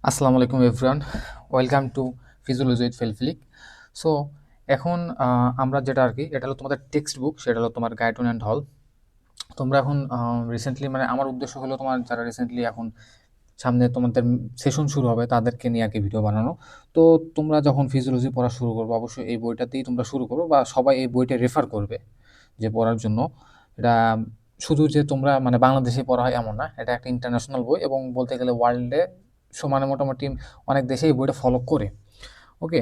আসসালামু আলাইকুম everyone, welcome to physiology with ফেলফিলিক। সো এখন আমরা যেটা আর কি, এটা হলো তোমাদের টেক্সট বুক, সেটা হলো তোমার গাইডন অ্যান্ড হল। তোমরা এখন রিসেন্টলি, মানে আমার উদ্দেশ্য হলো তোমার যারা রিসেন্টলি এখন সামনে তোমাদের সেশন শুরু হবে তাদেরকে নিয়ে আর কি ভিডিও বানানো। তো তোমরা যখন ফিজিওলজি পড়া শুরু করবে অবশ্যই এই বইটাতেই তোমরা শুরু করো, বা সবাই এই বইটা রেফার করবে যে পড়ার জন্য। এটা শুধু যে তোমরা মানে বাংলাদেশে পড়া হয় এমন না, এটা একটা ইন্টারন্যাশনাল বই, এবং বলতে গেলে ওয়ার্ল্ডে সমানে মোটামুটি অনেক দেশে এই বইটা ফলো করে। ওকে,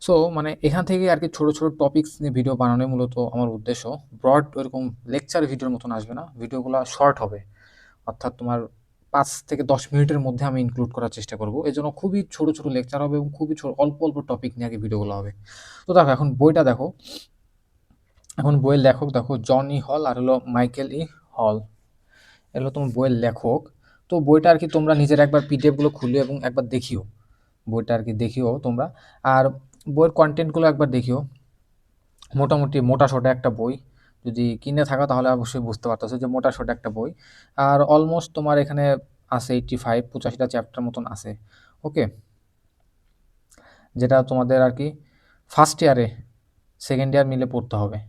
সো মানে এখান থেকে আর কি ছোটো ছোটো টপিকস নিয়ে ভিডিও বানানোই মূলত আমার উদ্দেশ্য। ব্রড ওরকম লেকচার ভিডিওর মতন আসবে না, ভিডিওগুলো শর্ট হবে, অর্থাৎ তোমার 5 থেকে 10 মিনিটের মধ্যে আমি ইনক্লুড করার চেষ্টা করবো। এই জন্য খুবই ছোটো ছোটো লেকচার হবে এবং খুবই অল্প অল্প টপিক নিয়ে আগে ভিডিওগুলো হবে। তো দেখো এখন বইটা দেখো, এখন বইয়ের লেখক দেখো জন ই হল আর হলো মাইকেল ই হল, এগুলো তোমার বইয়ের লেখক। তো বইটা আর কি তোমরা নিজের একবার পিডিএফগুলো খুলে এবং একবার দেখিও, বইটা আর কি দেখিও তোমরা। আর বইয়ের কন্টেন্টগুলো একবার দেখিও। মোটামুটি মোটা সোটা একটা বই, যদি কিনে থাকো তাহলে অবশ্যই বুঝতে পারতেছো যে মোটা সোটা একটা বই। আর অলমোস্ট তোমার এখানে আছে 85-85টা চ্যাপ্টার মতন আছে। ওকে, যেটা তোমাদের আর কি ফার্স্ট ইয়ারে সেকেন্ড ইয়ার মিলে পড়তে হবে।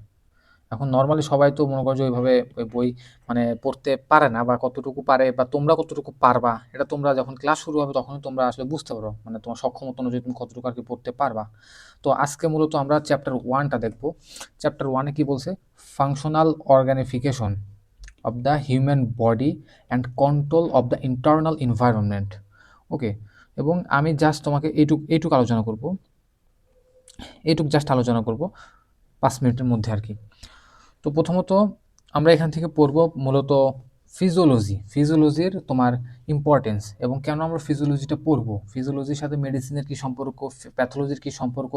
এখন নর্মালি সবাই তো মনে করো যে ওইভাবে ওই বই মানে পড়তে পারে না, বা কতটুকু পারে বা তোমরা কতটুকু পারবা, এটা তোমরা যখন ক্লাস শুরু হবে তখনই তোমরা আসলে বুঝতে পারো, মানে তোমার সক্ষমতা অনুযায়ী তুমি কতটুকু আর কি পড়তে পারবা। তো আজকে মূলত আমরা চ্যাপ্টার 1টা দেখবো। চ্যাপ্টার 1-এ কি বলছে? Functional organization of the human body and control of the internal environment. Okay, এবং আমি জাস্ট তোমাকে এইটুক এইটুকু আলোচনা করব, এইটুক জাস্ট আলোচনা করব 5 মিনিটের মধ্যে আর কি। তো প্রথমত আমরা এখান থেকে পড়ব মূলত ফিজিওলজি, ফিজিওলজির তোমার ইম্পর্টেন্স এবং কেন আমরা ফিজিওলজিটা পড়ব, ফিজিওলজির সাথে মেডিসিনের কি সম্পর্ক, প্যাথোলজির কি সম্পর্ক।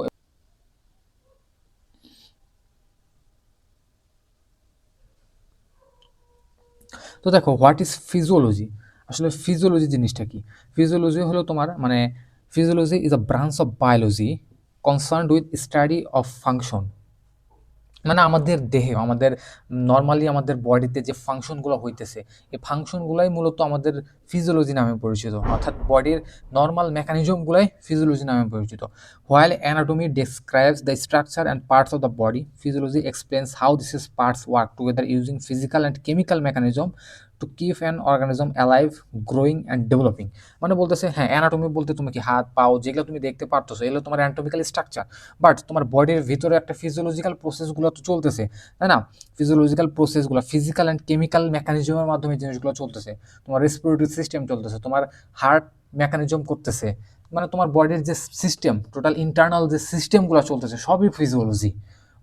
তো দেখো, হোয়াট ইজ ফিজিওলজি? আসলে ফিজিওলজি জিনিসটা কি? ফিজিওলজি হলো তোমার মানে physiology is a branch of biology concerned with study of function. মানে আমাদের দেহে, আমাদের নর্মালি আমাদের বডিতে যে ফাংশনগুলো হইতেছে, এই ফাংশনগুলাই মূলত আমাদের ফিজিওলজি নামে পরিচিত, অর্থাৎ বডির নর্মাল মেকানিজমগুলাই ফিজিওলজি নামে পরিচিত। While anatomy describes the structure and parts of the body, physiology explains how this is parts work together using physical and chemical mechanism to keep an organism alive, growing and developing. মানে বলতেছে হ্যাঁ, anatomy বলতে তুমি কি হাত পাও যেগুলো তুমি দেখতে পারতেছো, এগুলো তোমার অ্যানাটমিক্যাল স্ট্রাকচার। বাট তোমার বডির ভিতরে একটা ফিজিওলজিক্যাল প্রসেসগুলো তো চলতেছে, তাই না? ফিজিওলজিক্যাল প্রসেসগুলো ফিজিক্যাল অ্যান্ড কেমিক্যাল মেকানিজমের মাধ্যমে জিনিসগুলো চলতেছে। তোমার রেসপিরেটরি সিস্টেম চলতেছে, তোমার হার্ট মেকানিজম করতেছে, মানে তোমার বডির যে সিস্টেম, টোটাল ইন্টারনাল যে সিস্টেমগুলো চলতেছে সবই ফিজিওলজি।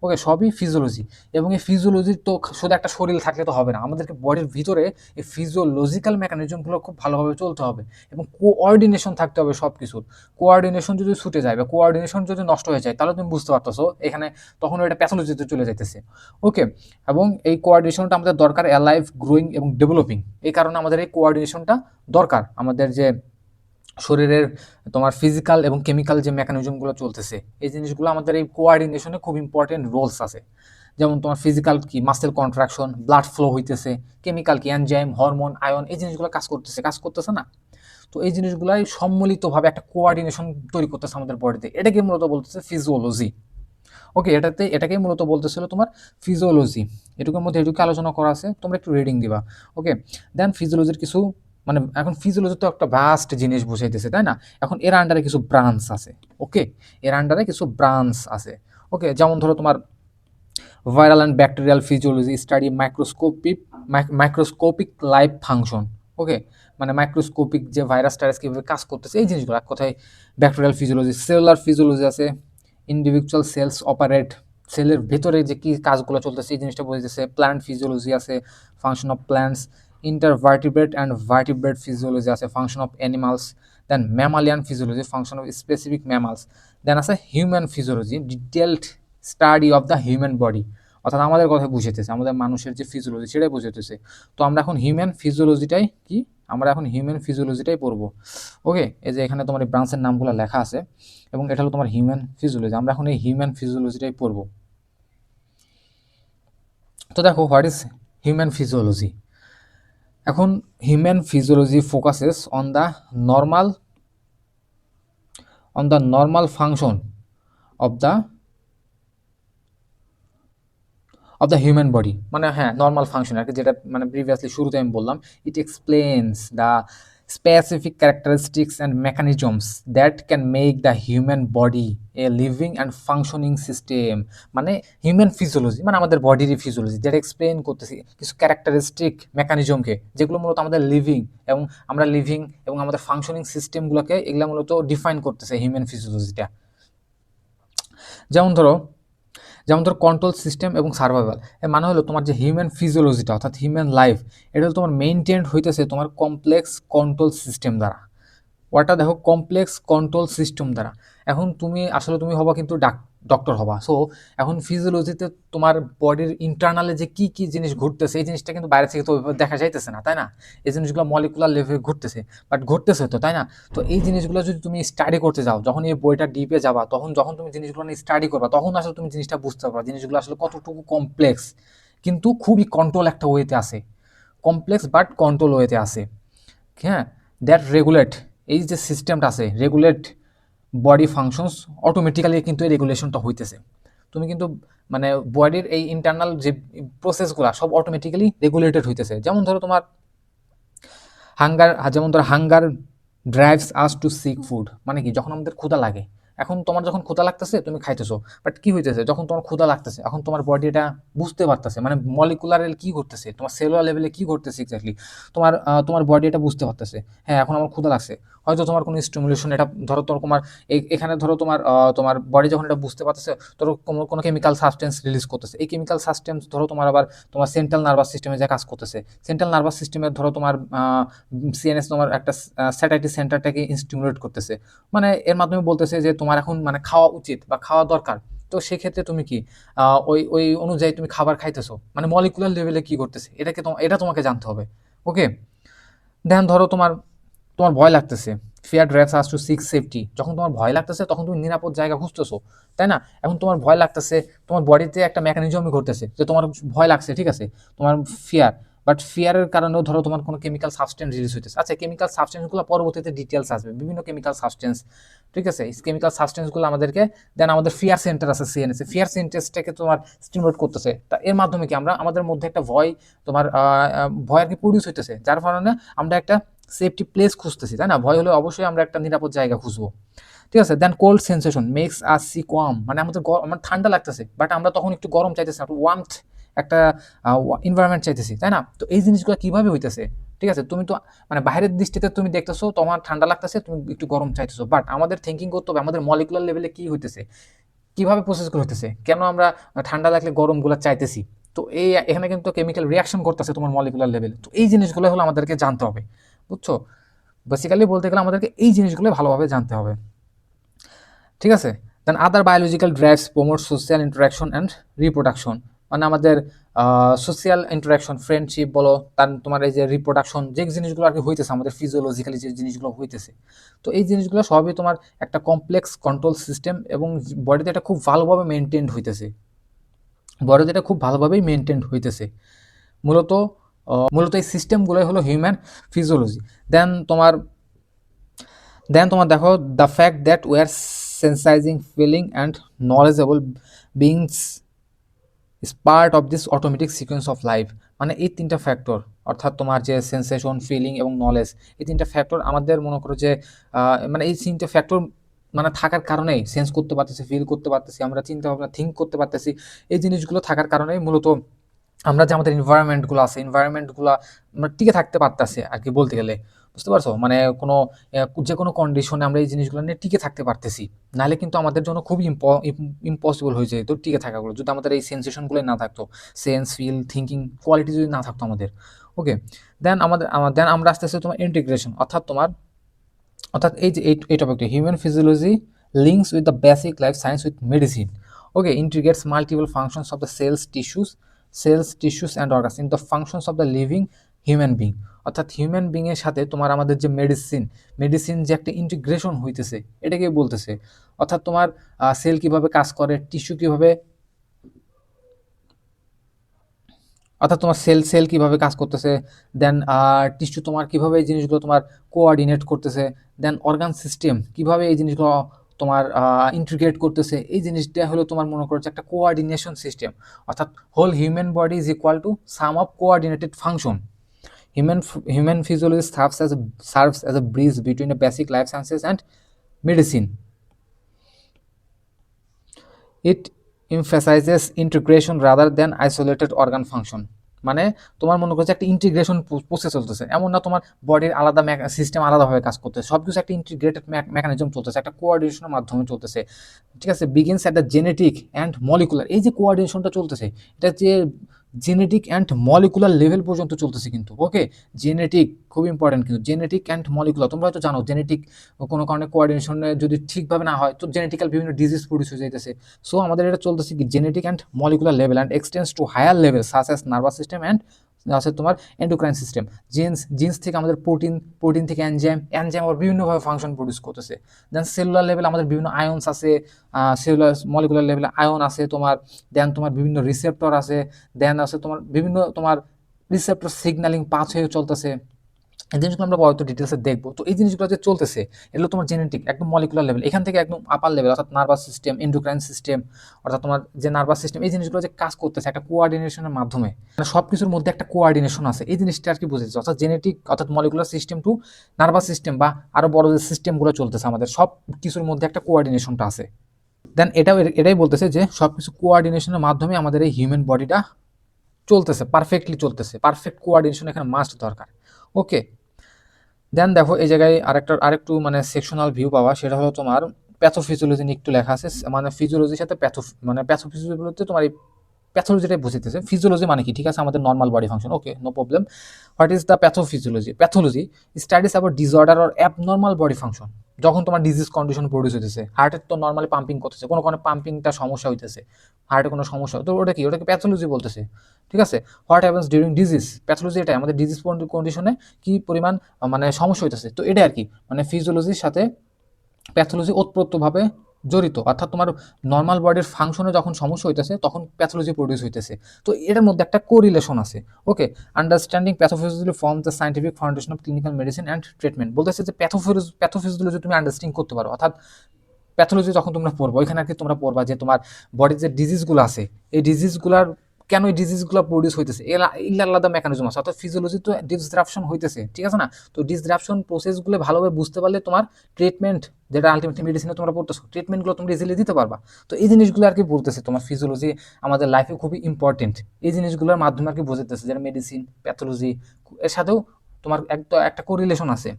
ওকে, সবই ফিজিওলজি। এবং এই ফিজিওলজির তো শুধু একটা শরীর থাকলে তো হবে না, আমাদেরকে বডির ভিতরে এই ফিজিওলজিক্যাল মেকানিজমগুলো খুব ভালোভাবে চলতে হবে এবং কোঅর্ডিনেশন থাকতে হবে সব কিছুর। কোঅর্ডিনেশন যদি ছুটে যায় বা কোঅর্ডিনেশন যদি নষ্ট হয়ে যায় তাহলে তুমি বুঝতে পারতেছো এখানে তখন ওইটা প্যাথোলজিতে চলে যাইতেছে। ওকে, এবং এই কোঅর্ডিনেশনটা আমাদের দরকার অ্যালাইভ, গ্রোয়িং এবং ডেভেলপিং। এই কারণে আমাদের এই কোঅর্ডিনেশনটা দরকার। আমাদের যে শরীরের তোমার ফিজিক্যাল এবং কেমিক্যাল যে মেকানিজমগুলো চলতেছে, এই জিনিসগুলো আমাদের এই কোঅর্ডিনেশনে খুব ইম্পর্টেন্ট রোলস আছে। যেমন তোমার ফিজিক্যাল কি মাসেল কন্ট্রাকশন, ব্লাড ফ্লো হইতেছে, কেমিক্যাল কি এনজাইম, হরমোন, আয়ন, এই জিনিসগুলো কাজ করতেছে না? তো এই জিনিসগুলাই সম্মিলিতভাবে একটা কোঅর্ডিনেশন তৈরি করতেছে আমাদের বডিতে, এটাকে মূলত বলতেছে ফিজিওলজি। ওকে, এটাকেই মূলত বলতেছিল তোমার ফিজিওলজি। এটুকুর মধ্যে এটুকু আলোচনা করা আছে, তোমরা একটু রিডিং দিবা। ওকে, দেন ফিজিওলজির কিছু মানে এখন ফিজিওলজি তো একটা ভাস্ট জিনিস বুঝাইতেছে, তাই না? এখন এর আন্ডারে কিছু ব্রাঞ্চ আছে। ওকে, এর আন্ডারে কিছু ব্রাঞ্চ আছে। ওকে, যেমন ধরো তোমার viral and bacterial physiology study microscopic life function. Okay, মানে মাইক্রোস্কোপিক যে ভাইরাস টাইরাস কীভাবে কাজ করতেছে এই জিনিসগুলো এক কথায় ব্যাকটেরিয়াল ফিজিওলজি। সেলুলার ফিজিওলজি আছে, ইন্ডিভিজুয়াল সেলস অপারেট, সেলের ভেতরে যে কী কাজগুলো চলতেছে এই জিনিসটা বুঝতেছে। প্ল্যান্ট ফিজিওলজি আছে, function of plants. Invertebrate and vertebrate physiology আছে, function of animals. Then mammalian physiology, function of specific mammals. Then আছে human physiology, detailed study of the human body, অর্থাৎ আমাদের কথা বুঝাইতেছে, আমাদের মানুষের যে ফিজিওলজি সেটাই বুঝাইতেছে। তো আমরা এখন হিউম্যান ফিজিওলজিটাই কি, আমরা এখন হিউম্যান ফিজিওলজিটাই পড়বো। ওকে, এই যে এখানে তোমার এই ব্রাঞ্চের নামগুলো লেখা আছে এবং এটা হলো তোমার হিউম্যান ফিজিওলজি, আমরা এখন এই হিউম্যান ফিজিওলজিটাই পড়বো। তো দেখো, হোয়াট ইজ হিউম্যান ফিজিওলজি? এখন human physiology focuses on the normal on the normal function of the human body, মানে হ্যাঁ নর্মাল ফাংশন আর কি, যেটা মানে প্রিভিয়াসলি শুরুতে আমি বললাম, it explains the specific characteristics and mechanisms that can make the human body a living and functioning system. মানে human physiology মানে আমাদের বডিরই ফিজিওলজি, যেটা এক্সপ্লেন করতেছি কিছু ক্যারেক্টারিস্টিক মেকানিজমকে, যেগুলো মূলত আমাদের লিভিং এবং আমরা লিভিং এবং আমাদের ফাংশনিং সিস্টেমগুলোকে এগুলো মূলত ডিফাইন করতেছে হিউম্যান ফিজিওলজিটা। যেমন ধরো কন্ট্রোল সিস্টেম এবং সার্ভাইভাল, এর মানে হলো তোমার যে হিউম্যান ফিজিওলজিটা অর্থাৎ হিউম্যান লাইফ, এটা হলো তোমার মেইনটেইনড হইতেছে তোমার কমপ্লেক্স কন্ট্রোল সিস্টেম দ্বারা। ওটা দেখো কমপ্লেক্স কন্ট্রোল সিস্টেম দ্বারা। এখন তুমি আসলে তুমি হবা কিন্তু ডক্টর হবা। সো এখন ফিজিওলজিতে তোমার বডির ইন্টারনালে যে কি কি জিনিস ঘটতেছে এই জিনিসটা কিন্তু বাইরে থেকে তো ওইভাবে দেখা যাইতেছে না, তাই না? এই জিনিসগুলো মলিকুলার লেভেলে ঘটতেছে, বাট ঘটতেছে তো, তাই না? তো এই জিনিসগুলো যদি তুমি স্টাডি করতে যাও, যখন এই বইটা ডিপে যাবা, যখন তুমি জিনিসগুলো নিয়ে স্টাডি করবা, তখন আসলে তুমি জিনিসটা বুঝতে পারবা জিনিসগুলো আসলে কতটুকু কমপ্লেক্স, কিন্তু খুবই কন্ট্রোল একটা ওয়েতে আসে, কমপ্লেক্স বাট কন্ট্রোল ওয়েতে আসে। হ্যাঁ, দ্যাট রেগুলেট, এই যে সিস্টেমটা আছে রেগুলেট বডি ফাংশনস অটোমেটিক্যালি, কিন্তু এই রেগুলেশনটা হইতেছে। তুমি কিন্তু মানে বডির এই ইন্টারনাল যে প্রসেসগুলো সব অটোমেটিক্যালি রেগুলেটেড হইতেছে। যেমন ধরো hunger drives us to seek food, মানে কি যখন আমাদের ক্ষুধা লাগে, এখন তোমার যখন ক্ষুধা লাগতেছে তুমি খাইতেছো, বাট কি হইতেছে যখন তোমার ক্ষুধা লাগতেছে, এখন তোমার বডি এটা বুঝতে পারতেছে, মানে মলিকুলার কি ঘটতেছে, তোমার সেলুলার লেভেলে কি ঘটতেছে এক্স্যাক্টলি, তোমার বডি এটা বুঝতে পারতেছে, হ্যাঁ এখন আমার ক্ষুধা লাগছে। হয়তো তোমার কোনো স্টিমুলেশন, এটা ধরো তোমার এখানে ধরো তোমার বডি যখন এটা বুঝতে পারতেছে, ধরো কোনো কেমিক্যাল সাবস্টেন্স রিলিজ করতেছে, এই কেমিক্যাল সাবস্টেন্স ধরো তোমার সেন্ট্রাল নার্ভাস সিস্টেমে যে কাজ করতেছে, সেন্ট্রাল নার্ভাস সিস্টেমের ধরো তোমার সিএনএস তোমার একটা স্যাটাইটি সেন্টারটাকে স্টিমুলেট করতেছে, মানে এর মাধ্যমে বলতেছে যে তোমার এখন মানে খাওয়া উচিত বা খাওয়া দরকার। তো সেক্ষেত্রে তুমি কি ওই অনুযায়ী তুমি খাবার খাইতেছো, মানে মলিকুলার লেভেলে কি করতেছে এটা তোমাকে জানতে হবে। ওকে, দেন ধরো তোমার ভয় লাগতেছে, fear drives us to seek safety, যখন তোমার ভয় লাগতেছে তখন তুমি নিরাপদ জায়গা খুঁজতেছো, তাই না? এখন তোমার ভয় লাগতেছে, তোমার বডিতে একটা মেকানিজমই ঘটতেছে যে তোমার ভয় লাগছে, ঠিক আছে, তোমার ফিয়ার, বাট ফিয়ারের কারণেও ধরো তোমার কোনো কেমিক্যাল সাবস্টেন্স রিলিজ হইতেছে। আচ্ছা, কেমিক্যাল সাবস্টেন্সগুলো পরবর্তীতে ডিটেলস আসবে, বিভিন্ন কেমিক্যাল সাবস্টেন্স, ঠিক আছে, এই কেমিক্যাল সাবস্টেন্সগুলো আমাদেরকে দেন আমাদের ফিয়ার সেন্টার আছে সিএনএস, ফিয়ার সেন্টারটাকে তোমার স্টিমুলেট করতেছে। তা এর মাধ্যমে কি আমাদের মধ্যে একটা ভয় আর কি প্রডিউস হইতেছে, যার কারণে আমরা একটা সেফটি প্লেস খুঁজতেছি, তাই না? ভয় হলে অবশ্যই আমরা একটা নিরাপদ জায়গা খুঁজবো, ঠিক আছে। Then cold sensation makes us see warm, মানে আমার ঠান্ডা লাগতেছে, বাট আমরা তখন একটু গরম চাইতেছি, একটু ওয়ার্মথ একটা এনভায়রনমেন্ট চাইতেছি, তাই না? তো এই জিনিসগুলো কিভাবে হইতেছে, ঠিক আছে, তুমি তো মানে বাইরের দৃষ্টিতে তুমি দেখতেছো তোমার ঠান্ডা লাগতেছে, তুমি একটু গরম চাইতেছো, বাট আমাদের থিঙ্কিং করতে হবে আমাদের মলিকুলার লেভেলে কি হইতেছে, কিভাবে প্রসেসগুলো হইতেছে, কেন আমরা ঠান্ডা লাগলে গরমগুলো চাইতেছি। তো এখানে কিন্তু কেমিক্যাল রিয়াকশন করতেছে তোমার মলিকুলার লেভেলে। তো এই জিনিসগুলো হলো আমাদেরকে জানতে হবে, বুঝছো? বেসিক্যালি বলতে গেলে আমাদেরকে এই জিনিসগুলো ভালোভাবে জানতে হবে, ঠিক আছে। Then other biological drives promote social interaction and reproduction, মানে আমাদের সোশ্যাল ইন্টারাকশন, ফ্রেন্ডশিপ বলো, তার তোমার এই যে রিপ্রোডাকশন, যে জিনিসগুলো আর কি হইতেছে আমাদের ফিজিওলজিক্যালি যে জিনিসগুলো হইতেছে, তো এই জিনিসগুলো সবই তোমার একটা কমপ্লেক্স কন্ট্রোল সিস্টেম এবং বডিতে এটা খুব ভালোভাবে মেনটেন্ড হইতেছে, বডিতে এটা খুব ভালোভাবেই মেনটেন্ড হইতেছে। মূলত এই সিস্টেমগুলোই হলো হিউম্যান ফিজিওলজি। দেন তোমার দেখো the fact that we are sensing feeling and knowledgeable beings is part of this automatic sequence of life, মানে এই তিনটা ফ্যাক্টর, অর্থাৎ তোমার যে সেন্সেশন, ফিলিং এবং নলেজ, এই তিনটা ফ্যাক্টর আমাদের মনে করো যে মানে এই তিনটা ফ্যাক্টর মানে থাকার কারণেই সেন্স করতে পারতেছি, ফিল করতে পারতেছি, আমরা চিন্তা ভাবনা থিঙ্ক করতে পারতেছি, এই জিনিসগুলো থাকার কারণেই মূলত আমরা যে আমাদের এনভায়রনমেন্টগুলো আছে এনভায়রনমেন্টগুলো আমরা টিকে থাকতে পারতেছি আর কি, বলতে গেলে, বুঝতে পারছো? মানে যে কোনো কন্ডিশনে আমরা এই জিনিসগুলো নিয়ে টিকে থাকতে পারতেছি, নাহলে কিন্তু আমাদের জন্য খুবই ইম্পসিবল হয়ে যেত টিকে থাকাগুলো, যদি আমাদের এই সেন্সেশনগুলো না থাকতো, সেন্স, ফিল, থিঙ্কিং কোয়ালিটি যদি না থাকতো আমাদের। ওকে, দেন আমরা আস্তে আস্তে তোমার ইন্টিগ্রেশন, অর্থাৎ এই যে এই টপিকটা human physiology links with the basic life science with medicine. Okay, integrates multiple functions of the cells tissues and organs in the functions of the living human being, অর্থাৎ হিউম্যান বিংয়ের সাথে তোমার আমাদের যে মেডিসিন যে একটা ইন্টিগ্রেশন হইতেছে, এটাকে বলতেছে। অর্থাৎ তোমার সেল কিভাবে কাজ করে, টিস্যু কিভাবে, অর্থাৎ তোমার সেল কিভাবে কাজ করতেছে, দেন টিস্যু তোমার কিভাবে এই জিনিসগুলো তোমার কোঅর্ডিনেট করতেছে, দেন অর্গান সিস্টেম কিভাবে এই জিনিসগুলো তোমার ইন্টিগ্রেট করতেছে, এই জিনিসটা হলো তোমার মনে করো যে একটা কোঅর্ডিনেশন সিস্টেম। অর্থাৎ whole human body is equal to sum of coordinated function. Human physiology serves as a bridge between the basic life sciences and medicine. It emphasizes integration rather than isolated organ function. মানে তোমার মনে করছে একটা integration process চলতেছে, এমন না তোমার বডির আলাদা সিস্টেম আলাদাভাবে কাজ করতেছে, সব কিছু একটা ইন্টিগ্রেটেড মেকানিজম চলতেছে, একটা কোঅর্ডিনেশনের মাধ্যমে চলতেছে। ঠিক আছে, begins at the genetic and molecular, এই যে কোঅর্ডিনেশনটা চলতেছে এটা যে জেনেটিক অ্যান্ড মলিকুলার লেভেল পর্যন্ত চলতেছে কিন্তু। ওকে, জেনেটিক খুব ইম্পর্টেন্ট কিন্তু, জেনেটিক অ্যান্ড মলিকুলার। তোমরা হয়তো জানো জেনেটিক কোনো কারণে কোঅর্ডিনেশনে যদি ঠিকভাবে না হয় তো জেনেটিক্যাল বিভিন্ন ডিজিজ প্রডিউস হয়ে যাইতেছে। সো আমাদের এটা চলতেছে কি genetic and molecular level and extends to higher level such as nervous system and আছে তোমার এন্ডোক্রাইন সিস্টেম। জিন্স থেকে আমাদের প্রোটিন থেকে এনজাইম আবার বিভিন্নভাবে ফাংশন প্রডিউস করতেছে। দেন সেলুলার লেভেল আমাদের বিভিন্ন আয়নস আছে, সেলুলার মলিকুলার লেভেলে আয়ন আছে তোমার, দেন তোমার বিভিন্ন রিসেপ্টর আছে, দেন আছে তোমার বিভিন্ন তোমার রিসেপ্টর সিগন্যালিং পাথ হয়ে চলতেছে। এই জিনিসগুলো আমরা পরে ডিটেলসে দেখবো। তো এই জিনিসগুলো যে চলতেছে এগুলো তোমার জেনেটিক একদম মলিকুলার লেভেল, এখান থেকে একদম আপার লেভেল অর্থাৎ নার্ভাস সিস্টেম, এন্ডোক্রাইন সিস্টেম, অর্থাৎ তোমার যে নার্ভাস সিস্টেম, এই জিনিসগুলো যে কাজ করতেছে একটা কোঅর্ডিনেশনের মাধ্যমে, মানে সব কিছুর মধ্যে একটা কোঅর্ডিনেশন আছে, এই জিনিসটা আর কি বুঝেছে। অর্থাৎ জেনেটিক অর্থাৎ molecular system to nervous system বা আরও বড় যে সিস্টেমগুলো চলতেছে আমাদের সব কিছুর মধ্যে একটা কোঅর্ডিনেশনটা আছে। দেন এটাই বলতেছে যে সব কিছু কোঅর্ডিনেশনের মাধ্যমে আমাদের এই হিউম্যান বডিটা চলতেছে, পারফেক্টলি চলতেছে, পারফেক্ট কোঅর্ডিনেশন এখানে মাস্ট দরকার। ওকে, দেন দেখো এই জায়গায় আরেকটু মানে সেকশনাল ভিউ পাওয়া, সেটা হলো তোমার প্যাথোফিজিওলজি নিয়ে একটু লেখা আছে। মানে ফিজিওলজির সাথে প্যাথোফিজিওলজি বলতে তোমার এই প্যাথোলজিটাই বুঝতেছে। ফিজিওলজি মানে কি, ঠিক আছে, আমাদের normal body function. Okay, no problem. What is the pathophysiology? Pathology studies about disorder or abnormal body function. যখন তোমার ডিজিজ কন্ডিশন প্রডিউস হইতেছে, হার্টের তো নর্মালি পাম্পিং করতেছে, কোনো পাম্পিংটা সমস্যা হইতেছে, হার্টে কোনো সমস্যা, তো ওটাকে প্যাথোলজি বলতেছে। ঠিক আছে, what happens during disease? Pathology এটাই আমাদের ডিজিজ কন্ডিশনে কি পরিমাণ মানে সমস্যা হইতেছে, তো এটা আর কি মানে ফিজিওলজির সাথে প্যাথোলজি ওতপ্রোতভাবে জড়িত। অর্থাৎ তোমার নর্মাল বডির ফাংশনে যখন সমস্যা হইতেছে তখন প্যাথোলজি প্রডিউস হইতেছে, তো এটার মধ্যে একটা কোরিলেশন আছে। Okay, understanding pathophysiology form the scientific foundation of clinical medicine and treatment. বলতেছে যে প্যাথোফিজিওলজি তুমি আন্ডারস্ট্যান্ডিং করতে পারো, অর্থাৎ প্যাথোলজি যখন তোমরা পড়বো ওইখানে আর কি তোমরা পড়বা যে তোমার বডির যে ডিজিজগুলো আছে এই ডিজিজগুলার কেন এই ডিজিজগুলো প্রডিউস হইতেছে, এগুলো আলাদা মেকানিজম আছে। অর্থাৎ ফিজিওলজি তো ডিসরাপশন হইতেছে, ঠিক আছে না, তো ডিসরাপশন প্রসেসগুলো ভালোভাবে বুঝতে পারলে তোমার ট্রিটমেন্ট যেটা আলটিমেটলি মেডিসিনে তোমরা পড়তেছো ট্রিটমেন্টগুলো তোমরা ইজিলি দিতে পারবা। তো এই জিনিসগুলো আর কি বলতেছে তোমার ফিজিওলজি আমাদের লাইফে খুবই ইম্পর্টেন্ট, এই জিনিসগুলোর মাধ্যমে আর কি বোঝাতেছে যেটা মেডিসিন প্যাথোলজি এর সাথেও তোমার একটা কোরিলেশন আছে।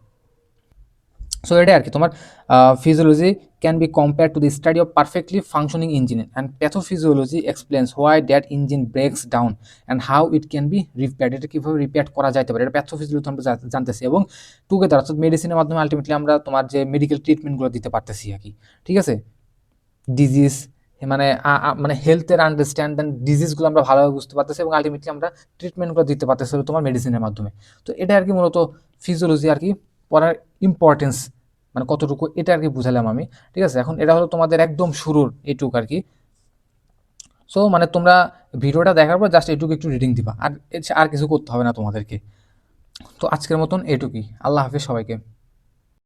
সো এটাই আর কি তোমার physiology can be compare to the study of perfectly functioning engine and pathophysiology explains why that engine ব্রেকস down and how it can be repaired. এটা কীভাবে রিপেয়ার করা যাইতে পারে এটা প্যাথোফিজিওলজি আমরা জানতেছি, এবং টুগেদার অর্থাৎ মেডিসিনের মাধ্যমে আলটিমেটলি আমরা তোমার যে মেডিকেল ট্রিটমেন্টগুলো দিতে পারতেছি আর কি। ঠিক আছে, ডিজিজ মানে মানে হেলথের আন্ডারস্ট্যান্ড দেন ডিজিজগুলো আমরা ভালোভাবে বুঝতে পারতেছি এবং আলটিমেটলি আমরা ট্রিটমেন্টগুলো দিতে পারতেছি তোমার মেডিসিনের মাধ্যমে। তো এটা আর কি মূলত ফিজিওলজি আর কি পড়ার ইম্পর্টেন্স মানে কতটুকু এটা আর কি বুঝালাম আমি। ঠিক আছে, এখন এটা হলো তোমাদের একদম শুরুর এইটুক আর কি। সো মানে তোমরা ভিডিওটা দেখার পর জাস্ট এইটুকু একটু রিডিং দিবা, আর কিছু করতে হবে না তোমাদেরকে। তো আজকের মতন এইটুকুই, আল্লাহ হাফেজ সবাইকে।